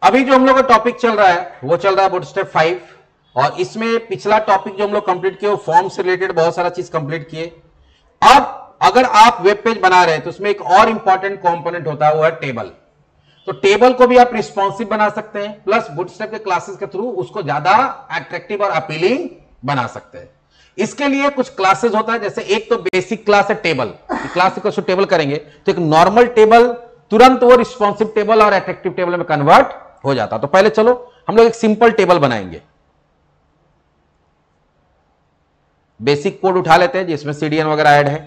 अभी जो हम लोग का टॉपिक चल रहा है वो चल रहा है बूटस्ट्रैप 5 और इसमें पिछला टॉपिक जो हम लोग कंप्लीट किए वो फॉर्म से रिलेटेड बहुत सारा चीज कंप्लीट किए। अब अगर आप वेब पेज बना रहे हैं तो उसमें एक और इंपॉर्टेंट कंपोनेंट होता है, वो है टेबल। तो टेबल को भी आप रिस्पॉन्सिव बना सकते हैं, प्लस बूटस्ट्रैप के क्लासेस के थ्रू उसको ज्यादा अट्रैक्टिव और अपीलिंग बना सकते हैं। इसके लिए कुछ क्लासेस होता है, जैसे एक तो बेसिक क्लास है टेबल। क्लास को टेबल करेंगे तो एक नॉर्मल टेबल तुरंत वो रिस्पॉन्सिव टेबल और अट्रैक्टिव टेबल में कन्वर्ट हो जाता। तो पहले चलो हम लोग एक सिंपल टेबल बनाएंगे। बेसिक कोड उठा लेते हैं जिसमें सीडीएन वगैरह ऐड है।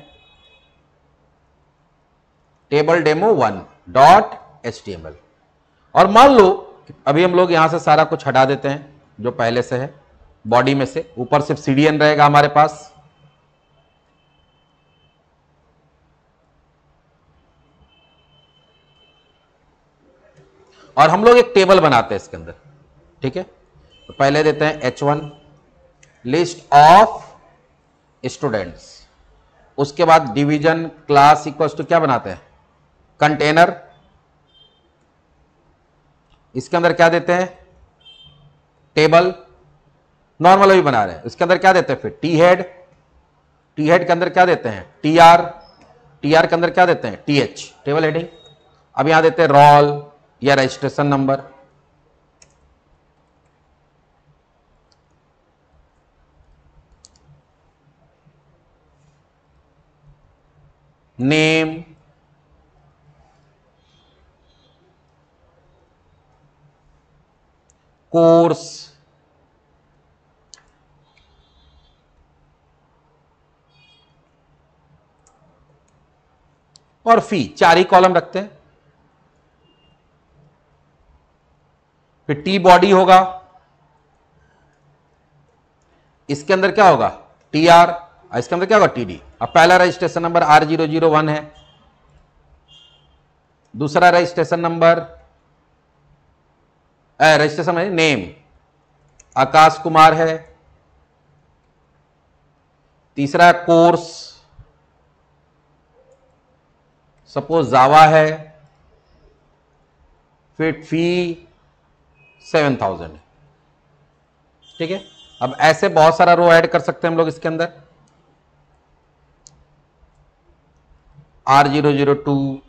Table demo 1 dot HTML। और मान लो अभी हम लोग यहां से सारा कुछ हटा देते हैं जो पहले से है, बॉडी में से ऊपर सिर्फ सीडीएन रहेगा हमारे पास। और हम लोग एक टेबल बनाते हैं इसके अंदर, ठीक है। तो पहले देते हैं H1 लिस्ट ऑफ स्टूडेंट्स, उसके बाद डिवीजन क्लास इक्वल्स टू क्या बनाते हैं, कंटेनर। इसके अंदर क्या देते हैं, टेबल। नॉर्मल अभी बना रहे हैं, इसके अंदर क्या देते हैं फिर, टी हेड। टी हेड के अंदर क्या देते हैं, TR। TR के अंदर क्या देते हैं, TH, टेबल हेडिंग। अब यहां देते हैं रोल या रजिस्ट्रेशन नंबर। नेम, कोर्स, और फी। 4 ही कॉलम रखते हैं। फिर टी बॉडी होगा, इसके अंदर क्या होगा, TR, इसके अंदर क्या होगा, TD। अब पहला रजिस्ट्रेशन नंबर R001 है, दूसरा registration number registration name Akash Kumar है, तीसरा कोर्स सपोज जावा है, फिर फी 7000 है, ठीक है। अब ऐसे बहुत सारा रो ऐड कर सकते हैं हम लोग इसके अंदर। R002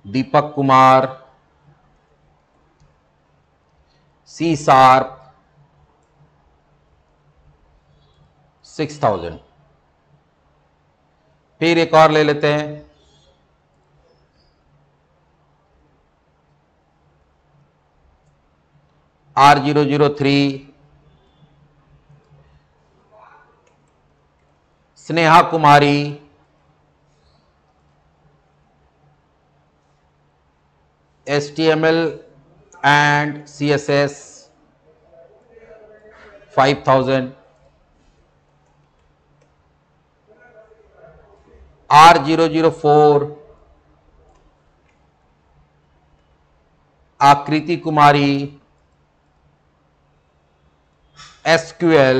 Deepak Kumar, C#, 6000। फिर एक और ले लेते हैं, R003 Sneha Kumari, HTML and CSS 5000। R004 आकृति कुमारी, SQL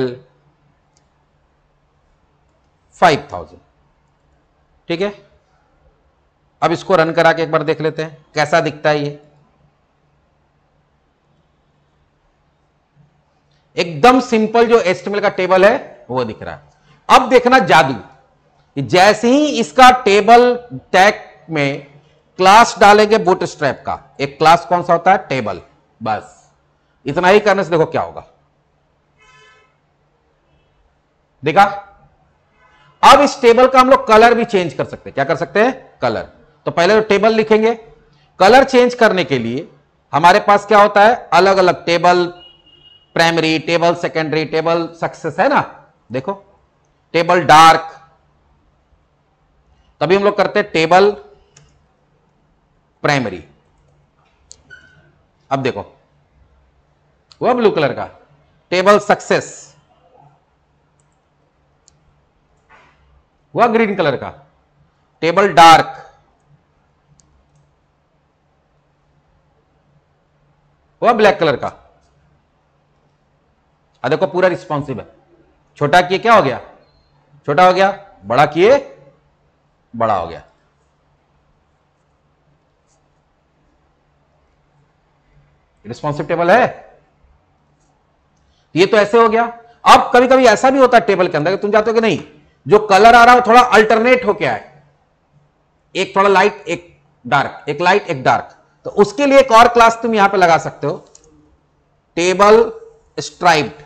5000, ठीक है। अब इसको रन करा के एक बार देख लेते हैं कैसा दिखता है ये। एकदम सिंपल जो HTML का टेबल है वो दिख रहा है। अब देखना जादू, जैसे ही इसका टेबल टैग में क्लास डालेंगे बूटस्ट्रैप का, एक क्लास कौन सा होता है, टेबल। बस इतना ही करने से देखो क्या होगा, देखा। अब इस टेबल का हम लोग कलर भी चेंज कर सकते हैं। क्या कर सकते हैं, कलर। तो पहले तो टेबल लिखेंगे, कलर चेंज करने के लिए हमारे पास क्या होता है, अलग अलग table primary, table secondary, table success है ना। देखो टेबल डार्क, तभी हम लोग करते हैं टेबल प्राइमरी। अब देखो वो ब्लू कलर का, टेबल सक्सेस हुआ ग्रीन कलर का, टेबल डार्क हुआ ब्लैक कलर का। देखो पूरा रिस्पॉन्सिव है। छोटा किए क्या हो गया, छोटा हो गया, बड़ा किए बड़ा हो गया। रिस्पॉन्सिव टेबल है। ये तो ऐसे हो गया। अब कभी कभी ऐसा भी होता है टेबल के अंदर कि तुम चाहते हो कि नहीं, जो कलर आ रहा है वो थोड़ा अल्टरनेट होके आए, एक थोड़ा लाइट एक डार्क, एक लाइट एक डार्क, तो उसके लिए एक और क्लास तुम यहां पे लगा सकते हो, टेबल स्ट्राइप्ड।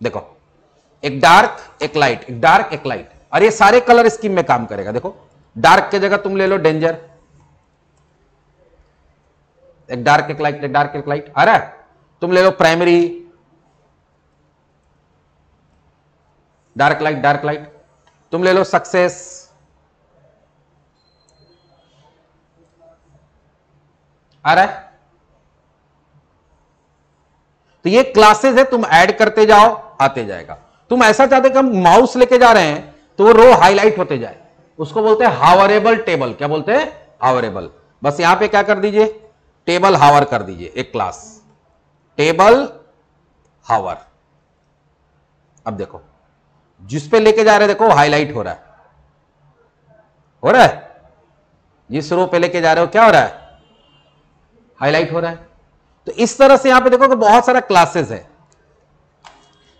देखो, एक डार्क एक लाइट, एक डार्क एक लाइट, और ये सारे कलर स्कीम में काम करेगा। देखो, डार्क की जगह तुम ले लो डेंजर, एक डार्क एक लाइट, एक डार्क एक लाइट आ रहा है। तुम ले लो प्राइमरी, डार्क लाइट। तुम ले लो सक्सेस, आ रहा है। तो ये क्लासेस है, तुम ऐड करते जाओ, आते जाएगा। तुम ऐसा चाहते कि हम माउस लेके जा रहे हैं तो वो रो हाईलाइट होते जाए, उसको बोलते हैं हावरेबल टेबल। क्या बोलते हैं? हावरेबल। बस यहां पे क्या कर दीजिए, टेबल हावर कर दीजिए, एक क्लास टेबल हावर। अब देखो, जिस पे लेके जा रहे हैं देखो हाईलाइट हो रहा है, जिस रो पे लेके जा रहे हो क्या हो रहा है? हाईलाइट हो रहा है। तो इस तरह से यहां पे देखो कि बहुत सारा क्लासेस है,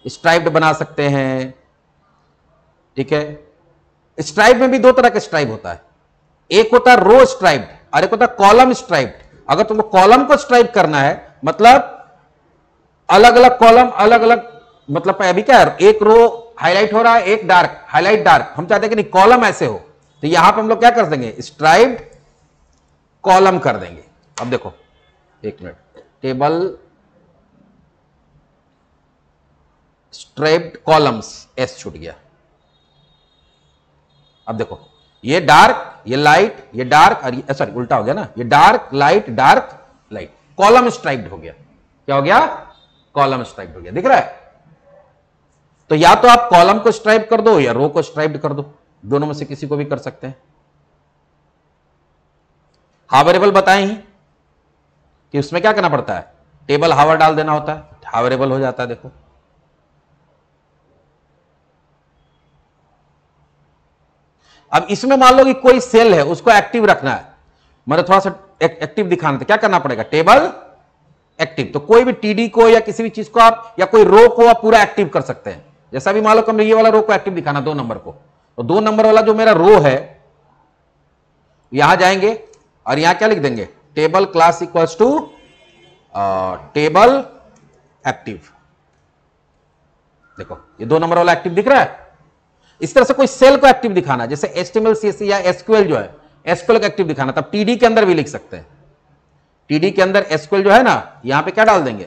स्ट्राइप्ड बना सकते हैं, ठीक है। स्ट्राइप में भी दो तरह का स्ट्राइप होता है, एक होता है रो स्ट्राइप्ड और एक होता है कॉलम स्ट्राइप्ड। अगर तुमको कॉलम को स्ट्राइप करना है, मतलब अलग अलग कॉलम, अलग अलग, मतलब अभी क्या है, एक रो हाईलाइट हो रहा है, एक डार्क, हाईलाइट डार्क, हम चाहते हैं कि नहीं कॉलम ऐसे हो, तो यहां पे हम लोग क्या कर देंगे, स्ट्राइप्ड कॉलम कर देंगे। अब देखो, एक minute, table striped columns, S छूट गया। अब देखो, ये डार्क, ये लाइट, ये डार्क, और ये सॉरी उल्टा हो गया ना, ये dark light dark light, column striped हो गया। क्या हो गया? कॉलम स्ट्राइप्ड हो गया। दिख रहा है? तो या तो आप कॉलम को स्ट्राइप कर दो या रो को स्ट्राइप्ड कर दो, दोनों में से किसी को भी कर सकते हैं। हावरेबल बताएं ही कि उसमें क्या करना पड़ता है, टेबल हावर डाल देना होता है, हावरेबल हो जाता है। देखो, अब इसमें मान लो कि कोई सेल है, उसको एक्टिव रखना है, मतलब थोड़ा सा एक्टिव दिखाना था, क्या करना पड़ेगा, टेबल एक्टिव। तो कोई भी टीडी को या किसी भी चीज को आप, या कोई रो को आप पूरा एक्टिव कर सकते हैं। जैसा भी मान लो कि ये वाला रो को एक्टिव दिखाना, 2 नंबर को, तो 2 नंबर वाला जो मेरा रो है, यहां जाएंगे और यहां क्या लिख देंगे, table class equals to table active. देखो, ये 2 नंबर वाला एक्टिव दिख रहा है। इस तरह से कोई सेल को एक्टिव दिखाना, जैसे HTML CSS या SQL जो है, SQL को एक्टिव दिखाना, तब TD के अंदर भी लिख सकते हैं। TD के अंदर SQL जो है ना, यहां पे क्या डाल देंगे,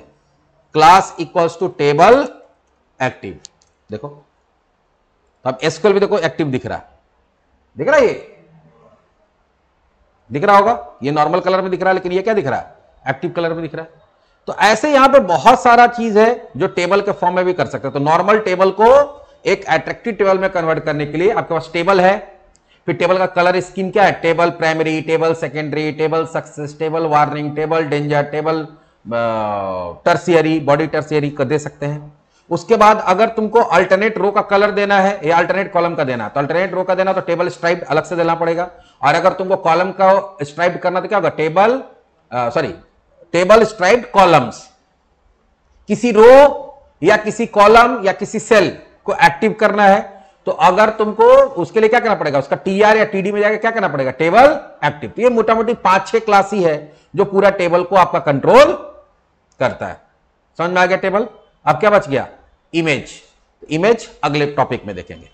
class equals to table active. देखो, तो अब SQL भी देखो एक्टिव दिख रहा है, दिख रहा है, ये दिख रहा होगा, ये नॉर्मल कलर में दिख रहा है, लेकिन ये क्या दिख रहा है, एक्टिव कलर में दिख रहा है। तो ऐसे यहां पे बहुत सारा चीज है जो टेबल के फॉर्म में भी कर सकते हैं। तो नॉर्मल टेबल को एक अट्रैक्टिव टेबल में कन्वर्ट करने के लिए आपके पास टेबल है, फिर टेबल का कलर स्कीम क्या है, table primary, table secondary, table success, table warning, table danger, table tertiary, body tertiary कर दे सकते हैं। उसके बाद अगर तुमको अल्टरनेट रो का कलर देना है या अल्टरनेट कॉलम का देना है, तो अल्टरनेट रो का देना तो टेबल स्ट्राइप अलग से देना पड़ेगा, और अगर तुमको कॉलम का स्ट्राइप करना तो क्या होगा, टेबल स्ट्राइप्ड कॉलम्स। किसी रो या किसी कॉलम या किसी सेल को एक्टिव करना है, तो अगर तुमको उसके लिए क्या करना पड़ेगा, उसका TR या TD में जाकर क्या करना पड़ेगा, टेबल एक्टिव। तो ये मोटा मोटी 5-6 क्लास ही है जो पूरा टेबल को आपका कंट्रोल करता है। समझ में आ गया टेबल? अब क्या बच गया, इमेज। इमेज अगले टॉपिक में देखेंगे।